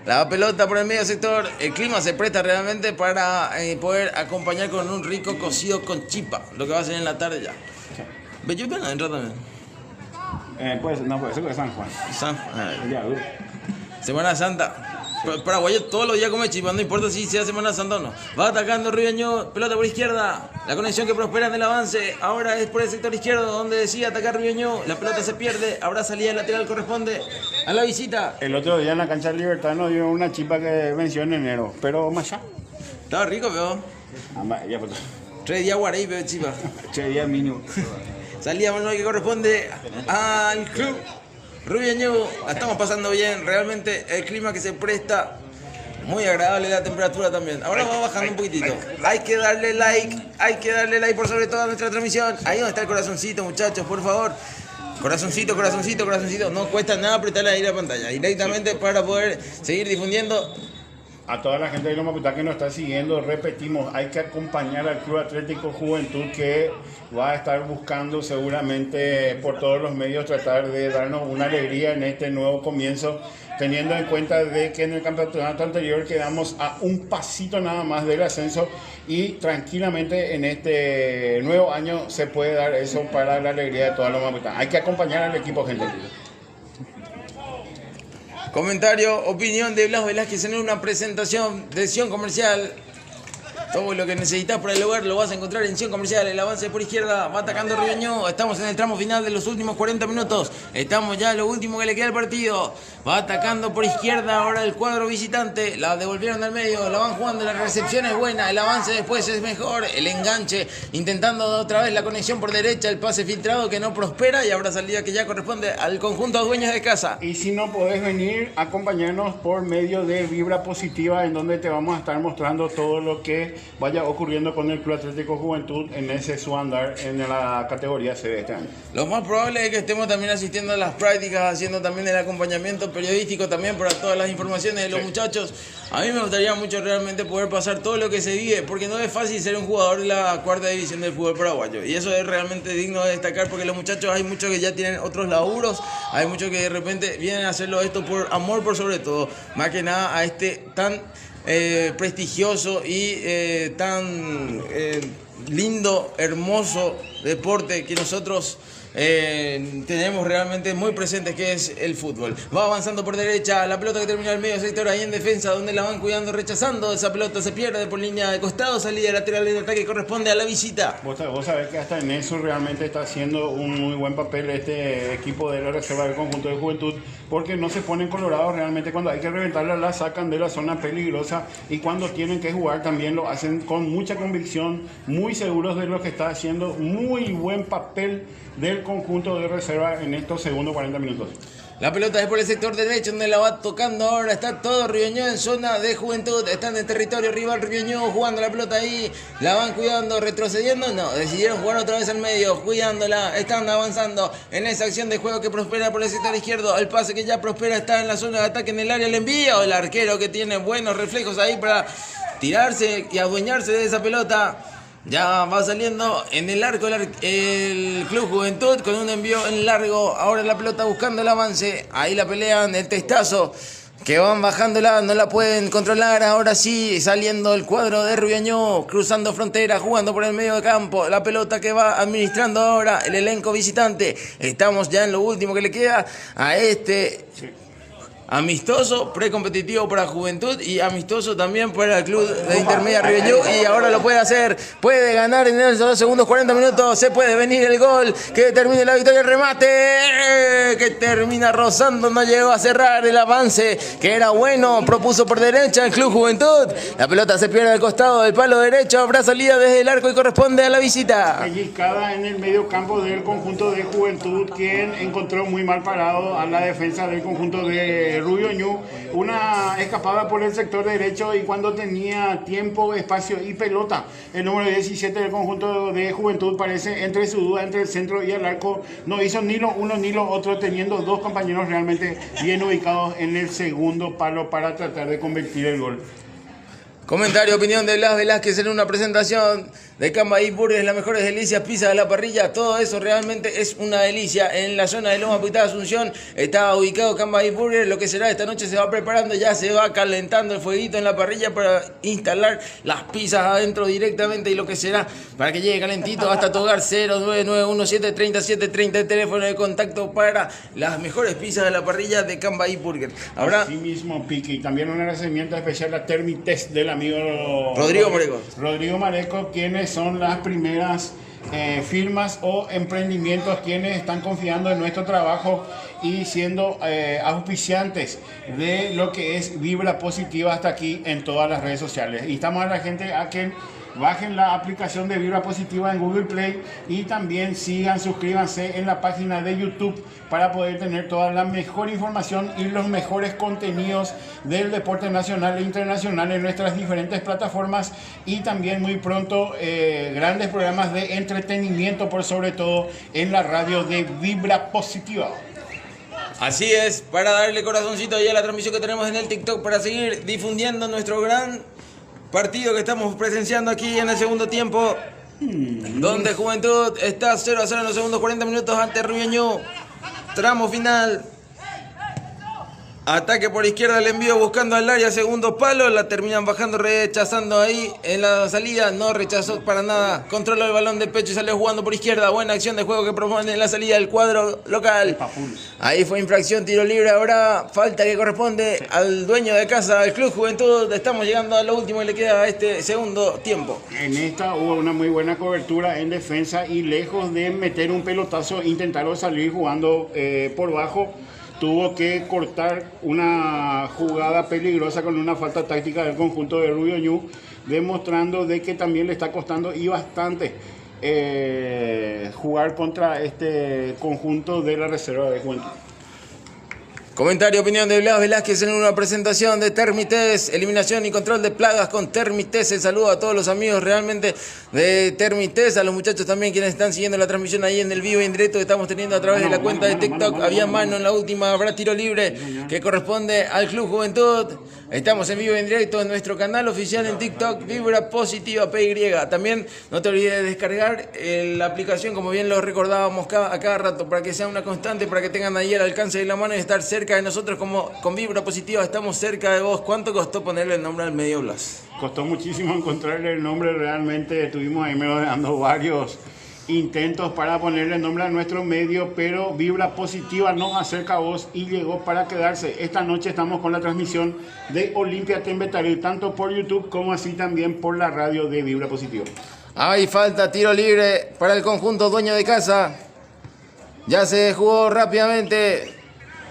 [SPEAKER 2] La pelota por el medio sector. El clima se presta realmente para poder acompañar con un rico cocido con chipa. Lo que va a ser en la tarde ya. ¿Bello ven adentro también?
[SPEAKER 3] Puede ser de San Juan. Ya,
[SPEAKER 2] Semana Santa. Paraguayo todos los días come chipa, no importa si sea Semana Santa o no. Va atacando Rubio Ñu, pelota por izquierda. La conexión que prospera en el avance. Ahora es por el sector izquierdo donde decide atacar Rubio Ñu. La pelota se pierde. Habrá salida lateral, corresponde a la visita.
[SPEAKER 3] El otro día en la cancha de Libertad nos dio una chipa que venció en enero, pero más allá.
[SPEAKER 2] Estaba rico, veo.
[SPEAKER 3] Ya, pues.
[SPEAKER 2] 3 días guaraí, veo chipa.
[SPEAKER 3] 3 días mínimo.
[SPEAKER 2] Salía Manuel que corresponde al Club Rubio Ñu. La estamos pasando bien, realmente el clima que se presta, muy agradable la temperatura también. Ahora va bajando un poquitito. Hay que darle like por sobre todo a nuestra transmisión. Ahí donde está el corazoncito, muchachos, por favor. Corazoncito. No cuesta nada apretarle ahí la pantalla directamente para poder seguir difundiendo.
[SPEAKER 3] A toda la gente de Loma Pital que nos está siguiendo, repetimos, hay que acompañar al Club Atlético Juventud, que va a estar buscando seguramente por todos los medios tratar de darnos una alegría en este nuevo comienzo, teniendo en cuenta de que en el campeonato anterior quedamos a un pasito nada más del ascenso, y tranquilamente en este nuevo año se puede dar eso para la alegría de toda Loma Pital. Hay que acompañar al equipo, gente.
[SPEAKER 2] Comentario, opinión de Blas Velázquez en una presentación de Sion Comercial. Todo lo que necesitas para el lugar lo vas a encontrar en Sion Comercial. El avance por izquierda va atacando Rubio Ñu. Estamos en el tramo final de los últimos 40 minutos. Estamos ya en lo último que le queda al partido. Va atacando por izquierda ahora el cuadro visitante. La devolvieron al medio, la van jugando. La recepción es buena, el avance después es mejor. El enganche, intentando otra vez la conexión por derecha. El pase filtrado que no prospera. Y habrá salida que ya corresponde al conjunto de dueños de casa.
[SPEAKER 3] Y si no podés venir, acompañarnos por medio de Vibra Positiva, en donde te vamos a estar mostrando todo lo que vaya ocurriendo con el Club Atlético Juventud en ese su andar en la categoría C de este año.
[SPEAKER 2] Lo más probable es que estemos también asistiendo a las prácticas, haciendo también el acompañamiento periodístico también para todas las informaciones de los muchachos. A mí me gustaría mucho realmente poder pasar todo lo que se vive, porque no es fácil ser un jugador de la cuarta división del fútbol paraguayo, y eso es realmente digno de destacar, porque los muchachos, hay muchos que ya tienen otros laburos, hay muchos que de repente vienen a hacerlo esto por amor, por sobre todo, más que nada a este tan prestigioso y tan lindo, hermoso deporte que nosotros tenemos realmente muy presente que es el fútbol. Va avanzando por derecha, la pelota que termina al medio sector ahí en defensa, donde la van cuidando, rechazando. Esa pelota se pierde por línea de costado, salida lateral en ataque, corresponde a la visita.
[SPEAKER 3] Vos sabés que hasta en eso realmente está haciendo un muy buen papel este equipo de la reserva del conjunto de Juventud, porque no se ponen colorados realmente. Cuando hay que reventarla, la sacan de la zona peligrosa, y cuando tienen que jugar también lo hacen con mucha convicción, muy seguros de lo que está haciendo. Muy buen papel del conjunto de reserva en estos segundos 40 minutos.
[SPEAKER 2] La pelota es por el sector derecho, donde la va tocando ahora. Está todo Ribeñó en zona de Juventud. Están en territorio rival Ribeñó, jugando la pelota ahí. La van cuidando, retrocediendo. No, decidieron jugar otra vez al medio, cuidándola. Están avanzando en esa acción de juego que prospera por el sector izquierdo. El pase que ya prospera está en la zona de ataque en el área. El envío, el arquero que tiene buenos reflejos ahí para tirarse y adueñarse de esa pelota. Ya va saliendo en el arco el Club Juventud con un envío en largo. Ahora la pelota buscando el avance. Ahí la pelean, el testazo. Que van bajándola, no la pueden controlar. Ahora sí, saliendo el cuadro de Ribeñó, cruzando frontera, jugando por el medio de campo. La pelota que va administrando ahora el elenco visitante. Estamos ya en lo último que le queda a este... amistoso, precompetitivo para Juventud y amistoso también para el Club de Intermedia Ribeñó, y ahora lo puede hacer, puede ganar en esos 2 segundos 40 minutos, se puede venir el gol que determine la victoria, el remate que termina rozando, no llegó a cerrar el avance que era bueno, propuso por derecha el Club Juventud, la pelota se pierde al costado del palo derecho, habrá salida desde el arco y corresponde a la visita.
[SPEAKER 3] Pellizcada en el medio campo del conjunto de Juventud, quien encontró muy mal parado a la defensa del conjunto de Rubio Ñu, una escapada por el sector derecho, y cuando tenía tiempo, espacio y pelota, el número 17 del conjunto de Juventud parece entre su duda entre el centro y el arco, no hizo ni lo uno ni lo otro, teniendo dos compañeros realmente bien ubicados en el segundo palo para tratar de convertir el gol.
[SPEAKER 2] Comentario, opinión de Blas Velázquez en una presentación de Camba y Burgers, las mejores delicias, pizza de la parrilla, todo eso realmente es una delicia. En la zona de Loma Pitá, Asunción, está ubicado Camba y Burgers. Lo que será esta noche se va preparando, ya se va calentando el fueguito en la parrilla para instalar las pizzas adentro directamente, y lo que será para que llegue calentito hasta tu hogar. 099173730, el teléfono de contacto para las mejores pizzas de la parrilla de Camba y Burgers. Ahora,
[SPEAKER 3] así mismo, Piqui, también un agradecimiento especial a Termitest del amigo Rodrigo Mareco, quienes son las primeras firmas o emprendimientos quienes están confiando en nuestro trabajo y siendo auspiciantes de lo que es Vibra Positiva hasta aquí en todas las redes sociales. Instamos a la gente a que bajen la aplicación de Vibra Positiva en Google Play, y también suscríbanse en la página de YouTube para poder tener toda la mejor información y los mejores contenidos del deporte nacional e internacional en nuestras diferentes plataformas, y también muy pronto grandes programas de entretenimiento, por sobre todo en la radio de Vibra Positiva.
[SPEAKER 2] Así es, para darle corazoncito ahí a la transmisión que tenemos en el TikTok, para seguir difundiendo nuestro gran partido que estamos presenciando aquí en el segundo tiempo, donde Juventud está 0-0 en los segundos 40 minutos ante Ribeñó. Tramo final. Ataque por izquierda, el envío buscando al área, segundo palo, la terminan bajando, rechazando ahí en la salida, no rechazó para nada, controló el balón de pecho y salió jugando por izquierda. Buena acción de juego que propone en la salida del cuadro local. Ahí fue infracción, tiro libre, ahora falta que corresponde al dueño de casa, al Club Juventud. Estamos llegando a lo último y le queda a este segundo tiempo.
[SPEAKER 3] En esta hubo una muy buena cobertura en defensa, y lejos de meter un pelotazo, intentaron salir jugando por bajo. Tuvo que cortar una jugada peligrosa con una falta táctica del conjunto de Rubio Ñu, demostrando de que también le está costando y bastante jugar contra este conjunto de la reserva de Juventud.
[SPEAKER 2] Comentario, opinión de Blas Velázquez en una presentación de Termitest, eliminación y control de plagas con Termitest. El saludo a todos los amigos realmente de Termitest, a los muchachos también quienes están siguiendo la transmisión ahí en el vivo y en directo que estamos teniendo a través de la cuenta de TikTok. Había mano en la última, habrá tiro libre que corresponde al Club Juventud. Estamos en vivo y en directo en nuestro canal oficial en TikTok, Vibra Positiva PY. También no te olvides de descargar la aplicación, como bien lo recordábamos a cada rato, para que sea una constante, para que tengan ahí al alcance de la mano y estar cerca de nosotros. Como con Vibra Positiva estamos cerca de vos. ¿Cuánto costó ponerle el nombre al medio, Blas?
[SPEAKER 3] Costó muchísimo encontrarle el nombre, realmente estuvimos ahí merodeando varios intentos para ponerle nombre a nuestro medio, pero Vibra Positiva nos acerca a vos y llegó para quedarse. Esta noche estamos con la transmisión de Olimpia Tembetarí, tanto por YouTube como así también por la radio de Vibra Positiva.
[SPEAKER 2] Hay falta, tiro libre para el conjunto dueño de casa. Ya se jugó rápidamente.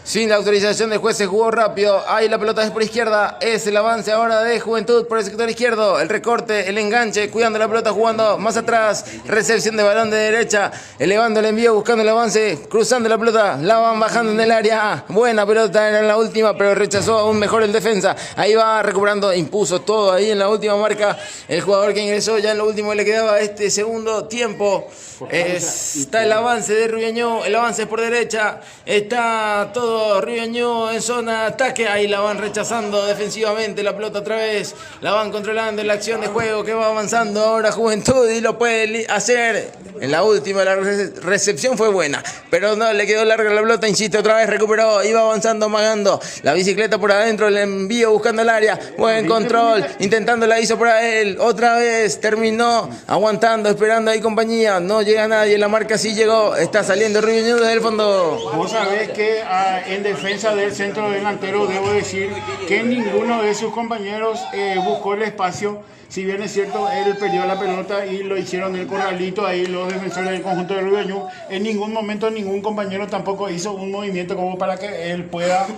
[SPEAKER 2] Sin la autorización del juez se jugó rápido. Ahí la pelota es por izquierda. Es el avance ahora de Juventud por el sector izquierdo. El recorte, el enganche, cuidando la pelota, jugando más atrás. Recepción de balón de derecha. Elevando el envío, buscando el avance. Cruzando la pelota. La van bajando en el área. Buena pelota era en la última, pero rechazó aún mejor el defensa. Ahí va recuperando, impuso todo ahí en la última marca. El jugador que ingresó ya en lo último le quedaba este segundo tiempo. Está el avance de Rubiañó. El avance es por derecha. Está todo Rubiañó en zona de ataque. Ahí la van rechazando defensivamente la pelota otra vez. La van controlando en la acción de juego que va avanzando ahora Juventud y lo puede hacer. En la última la recepción fue buena, pero no le quedó larga la pelota. Insiste, otra vez recuperó. Iba avanzando, amagando la bicicleta por adentro. El envío buscando el área. Buen control. Intentando la hizo para él. Otra vez terminó aguantando, esperando ahí compañía. No llega nadie. La marca sí llegó. Está saliendo Rubiañó desde el fondo.
[SPEAKER 3] Vos sabés que en defensa del centro delantero debo decir que ninguno de sus compañeros buscó el espacio. Si bien es cierto, él perdió la pelota y lo hicieron el corralito ahí los defensores del conjunto de Rubiañó. En ningún momento ningún compañero tampoco hizo un movimiento como para que él pueda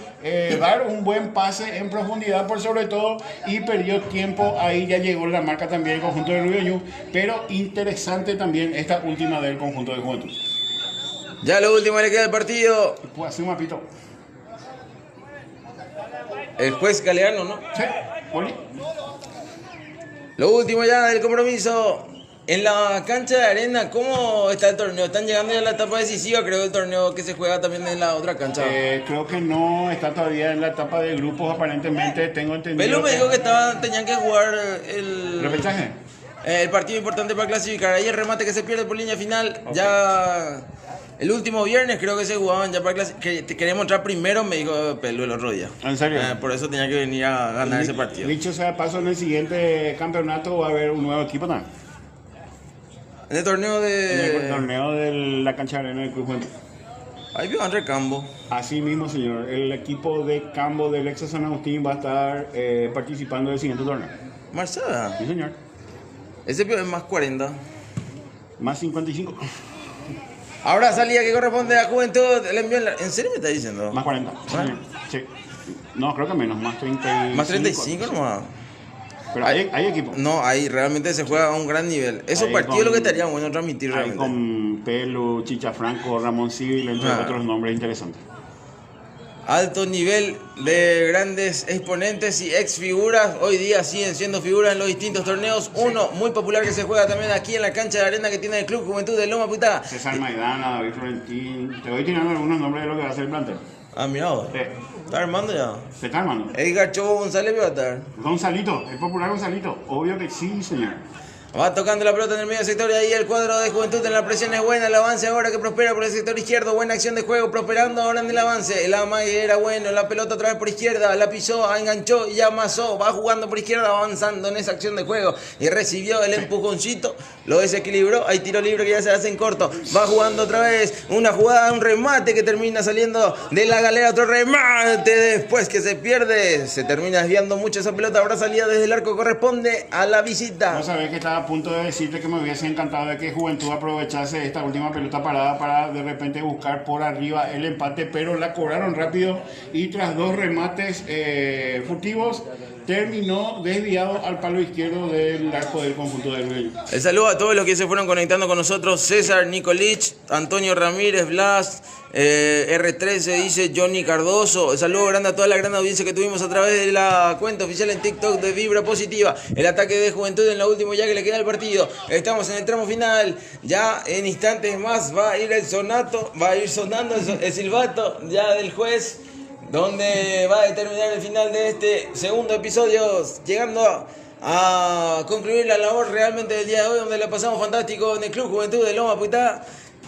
[SPEAKER 3] dar un buen pase en profundidad por sobre todo, y perdió tiempo. Ahí ya llegó la marca también el conjunto de Rubiañó, pero interesante también esta última del conjunto de Juventud.
[SPEAKER 2] Ya lo último le queda el partido.
[SPEAKER 3] Puedo hacer un mapito.
[SPEAKER 2] El juez Galeano, ¿no?
[SPEAKER 3] Sí, Oli.
[SPEAKER 2] Lo último ya del compromiso. En la cancha de arena, ¿cómo está el torneo? ¿Están llegando ya a la etapa decisiva? Creo el torneo que se juega también en la otra cancha.
[SPEAKER 3] Creo que no, está todavía en la etapa de grupos aparentemente, tengo entendido.
[SPEAKER 2] Pelu me dijo que tenían que jugar el
[SPEAKER 3] ¿repechaje?
[SPEAKER 2] El partido importante para clasificar. Ahí el remate que se pierde por línea final. Okay. Ya el último viernes creo que se jugaban ya para clasificar. Queríamos entrar primero, me dijo Pelu el otro día.
[SPEAKER 3] ¿En serio?
[SPEAKER 2] Por eso tenía que venir a ganar ese partido.
[SPEAKER 3] Dicho sea paso, en el siguiente campeonato va a haber un nuevo equipo también.
[SPEAKER 2] En el torneo de...
[SPEAKER 3] En el torneo de la cancha de arena del Club Juventud.
[SPEAKER 2] Ahí vio André Cambo.
[SPEAKER 3] Así mismo, señor. El equipo de Cambo del Exa San Agustín va a estar participando del siguiente torneo.
[SPEAKER 2] Marsada.
[SPEAKER 3] Sí, señor.
[SPEAKER 2] Ese es más 40.
[SPEAKER 3] Más 55.
[SPEAKER 2] Ahora salía que corresponde a Juventud. ¿En serio me está diciendo?
[SPEAKER 3] Más 40. ¿Ah? Sí. No, creo que menos. Más 35.
[SPEAKER 2] Más 35 nomás.
[SPEAKER 3] Pero hay equipos.
[SPEAKER 2] No, ahí realmente se juega a un gran nivel. Esos partidos lo que estaría bueno transmitir realmente.
[SPEAKER 3] Con Pelu, Chicha Franco, Ramón Civil, entre otros nombres interesantes.
[SPEAKER 2] Alto nivel de grandes exponentes y ex figuras. Hoy día siguen siendo figuras en los distintos torneos. Sí. Uno muy popular que se juega también aquí en la cancha de arena que tiene el Club Juventud de Loma Putá.
[SPEAKER 3] César Maidana, David Florentín. Te voy tirando algunos nombres de lo que va a ser el plantel.
[SPEAKER 2] Ah, mira vos. Sí. ¿Está armando ya?
[SPEAKER 3] Se está armando.
[SPEAKER 2] Edgar Chobo González va a estar.
[SPEAKER 3] Gonzalito, el popular Gonzalito. Obvio que sí, señor.
[SPEAKER 2] Va tocando la pelota en el medio sector y ahí el cuadro de Juventud en la presión es buena. El avance ahora que prospera por el sector izquierdo. Buena acción de juego, prosperando ahora en el avance. El amague era bueno, la pelota otra vez por izquierda. La pisó, enganchó y amasó. Va jugando por izquierda, avanzando en esa acción de juego. Y recibió el empujoncito, lo desequilibró. Hay tiro libre que ya se hace en corto. Va jugando otra vez una jugada, un remate que termina saliendo de la galera. Otro remate después que se pierde. Se termina desviando mucho esa pelota. Ahora salida desde el arco, corresponde a la visita.
[SPEAKER 3] Vos sabés que estaba a punto de decirte que me hubiese encantado de que Juventud aprovechase esta última pelota parada para de repente buscar por arriba el empate, pero la cobraron rápido y tras dos remates furtivos terminó desviado al palo izquierdo del arco del conjunto del Rubiañó.
[SPEAKER 2] El saludo a todos los que se fueron conectando con nosotros. César Nicolich, Antonio Ramírez, Blas, R13 dice Johnny Cardoso. El saludo grande a toda la gran audiencia que tuvimos a través de la cuenta oficial en TikTok de Vibra Positiva. El ataque de Juventud en lo último ya que le queda el partido. Estamos en el tramo final. Ya en instantes más va a ir el sonato, va a ir sonando el silbato ya del juez, donde va a determinar el final de este segundo episodio, llegando a concluir la labor realmente del día de hoy, donde la pasamos fantástico en el Club Juventud de Loma Putá.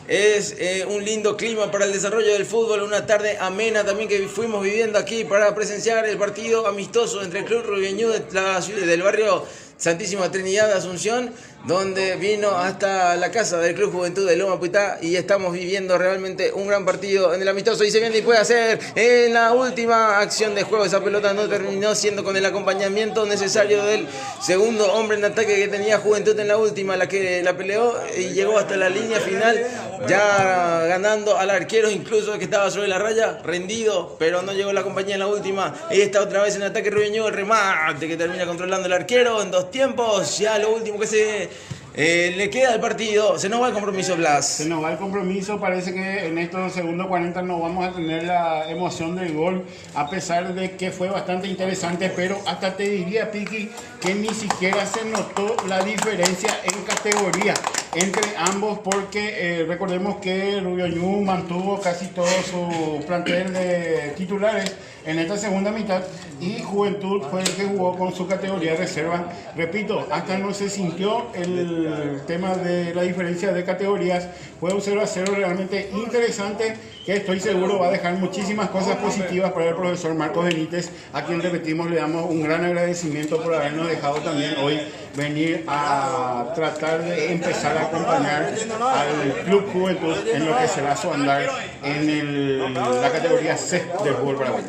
[SPEAKER 2] Es un lindo clima para el desarrollo del fútbol, una tarde amena también que fuimos viviendo aquí para presenciar el partido amistoso entre el Club Rubiañó de la ciudad, del barrio Santísima Trinidad de Asunción donde vino hasta la casa del Club Juventud de Loma Puitá y estamos viviendo realmente un gran partido en el amistoso. Y se viene y puede hacer en la última acción de juego. Esa pelota no terminó siendo con el acompañamiento necesario del segundo hombre en ataque que tenía Juventud en la última, la que la peleó y llegó hasta la línea final, ya ganando al arquero incluso que estaba sobre la raya, rendido, pero no llegó la compañía en la última. Ahí está otra vez en ataque Rubiño, el remate que termina controlando el arquero en 2 tiempos. Ya lo último que le queda al partido. Se nos va el compromiso, Blas.
[SPEAKER 3] Se nos va el compromiso. Parece que en estos segundos 40 no vamos a tener la emoción del gol, a pesar de que fue bastante interesante, pero hasta te diría, Piqui, que ni siquiera se notó la diferencia en categoría entre ambos, porque recordemos que Rubio Ñu mantuvo casi todo su plantel de titulares en esta segunda mitad y Juventud fue el que jugó con su categoría de reserva. Repito, hasta no se sintió el tema de la diferencia de categorías. Fue un 0-0 realmente interesante que estoy seguro va a dejar muchísimas cosas positivas para el profesor Marcos Benítez, a quien repetimos le damos un gran agradecimiento por habernos dejado también hoy venir a tratar de empezar a acompañar al Club Juventud en lo que será su andar en la categoría C del fútbol paraguayo.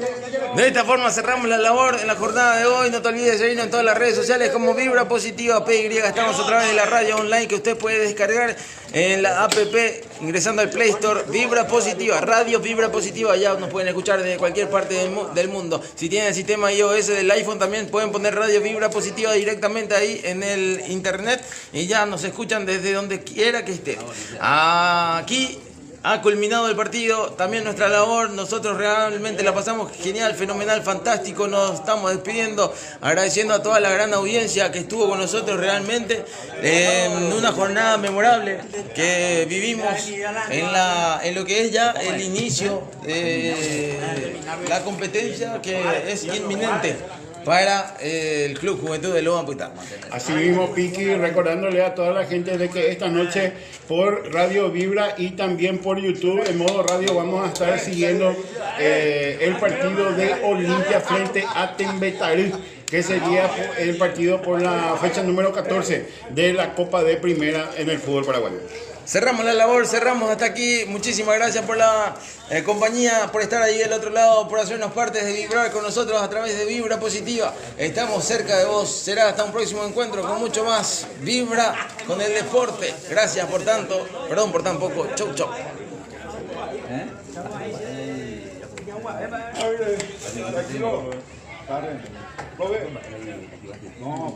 [SPEAKER 2] De esta forma cerramos la labor en la jornada de hoy. No te olvides de seguirnos en todas las redes sociales como Vibra Positiva PY. Estamos a través de la radio online que usted puede descargar en la app ingresando al Play Store. Vibra Positiva, Radio Vibra Positiva. Ya nos pueden escuchar desde cualquier parte del mundo. Si tienen el sistema iOS del iPhone también pueden poner Radio Vibra Positiva directamente ahí en el internet y ya nos escuchan desde donde quiera que esté. Aquí ha culminado el partido, también nuestra labor, nosotros realmente la pasamos genial, fenomenal, fantástico, nos estamos despidiendo, agradeciendo a toda la gran audiencia que estuvo con nosotros realmente en una jornada memorable que vivimos en lo que es ya el inicio de la competencia que es inminente para el Club Juventud de Loma Puitá.
[SPEAKER 3] Así mismo, Piqui, recordándole a toda la gente de que esta noche por Radio Vibra y también por YouTube en modo radio vamos a estar siguiendo el partido de Olimpia frente a Tembetarí, que sería el partido por la fecha número 14 de la Copa de Primera en el fútbol paraguayo.
[SPEAKER 2] Cerramos la labor, cerramos hasta aquí. Muchísimas gracias por la compañía, por estar ahí del otro lado, por hacernos parte de vibrar con nosotros a través de Vibra Positiva. Estamos cerca de vos. Será hasta un próximo encuentro con mucho más Vibra con el deporte. Gracias por tanto, perdón por tan poco. Chau, chau.
[SPEAKER 4] No,